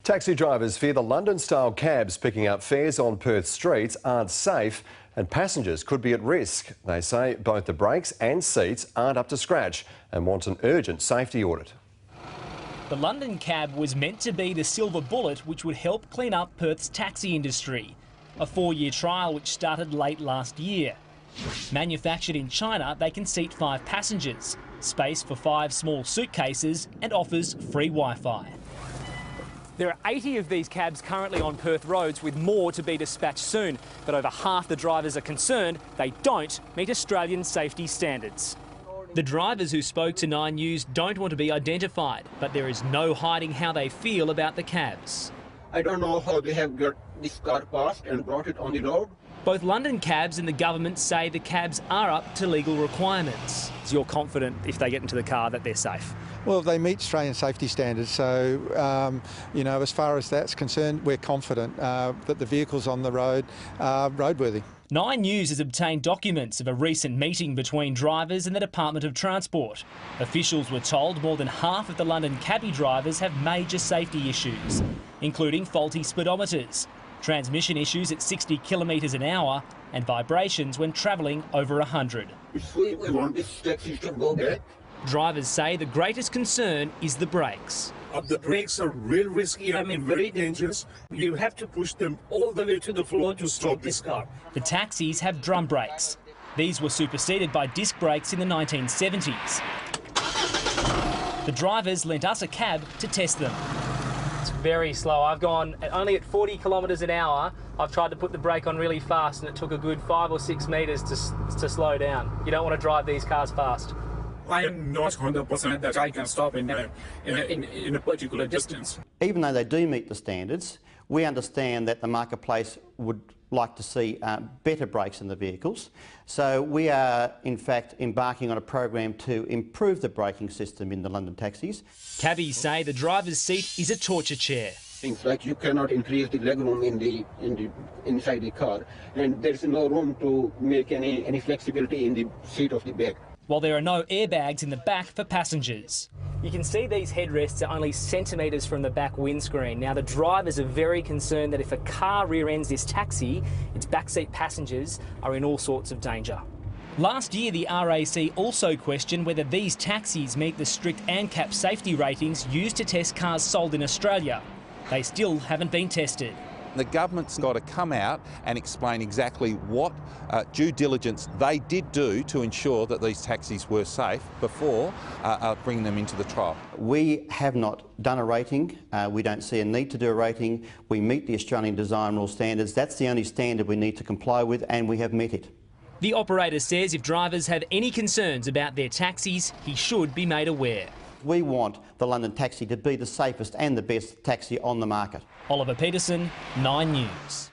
Taxi drivers fear the London-style cabs picking up fares on Perth streets aren't safe and passengers could be at risk. They say both the brakes and seats aren't up to scratch and want an urgent safety audit. The London cab was meant to be the silver bullet which would help clean up Perth's taxi industry. A 4-year trial which started late last year. Manufactured in China, they can seat 5 passengers, space for 5 small suitcases and offers free Wi-Fi. There are 80 of these cabs currently on Perth roads, with more to be dispatched soon. But over half the drivers are concerned they don't meet Australian safety standards. The drivers who spoke to 9 News don't want to be identified, but there is no hiding how they feel about the cabs. I don't know how they have got this car passed and brought it on the road. Both London cabs and the government say the cabs are up to legal requirements. You're confident if they get into the car that they're safe? Well, they meet Australian safety standards, so, as far as that's concerned, we're confident that the vehicles on the road are roadworthy. 9 News has obtained documents of a recent meeting between drivers and the Department of Transport. Officials were told more than half of the London cabbie drivers have major safety issues, including faulty speedometers, transmission issues at 60 kilometres an hour and vibrations when travelling over 100. We want this taxi to go back. Drivers say the greatest concern is the brakes. The brakes are real risky, very dangerous. You have to push them all the way to the floor to stop this car. The taxis have drum brakes. These were superseded by disc brakes in the 1970s. The drivers lent us a cab to test them. It's very slow. I've gone only at 40 kilometres an hour. I've tried to put the brake on really fast and it took a good 5 or 6 metres to slow down. You don't want to drive these cars fast. I am not 100% that I can stop in a particular distance. Even though they do meet the standards, we understand that the marketplace would like to see better brakes in the vehicles. So we are, in fact, embarking on a program to improve the braking system in the London taxis. Cabbies say the driver's seat is a torture chair. Things like you cannot increase the legroom inside the car, and there's no room to make any flexibility in the seat of the back. While there are no airbags in the back for passengers. You can see these headrests are only centimetres from the back windscreen. Now, the drivers are very concerned that if a car rear-ends this taxi, its backseat passengers are in all sorts of danger. Last year, the RAC also questioned whether these taxis meet the strict ANCAP safety ratings used to test cars sold in Australia. They still haven't been tested. The government's got to come out and explain exactly what due diligence they did do to ensure that these taxis were safe before bringing them into the trial. We have not done a rating. We don't see a need to do a rating. We meet the Australian design rule standards. That's the only standard we need to comply with, and we have met it. The operator says if drivers have any concerns about their taxis, he should be made aware. We want the London taxi to be the safest and the best taxi on the market. Oliver Peterson, 9 News.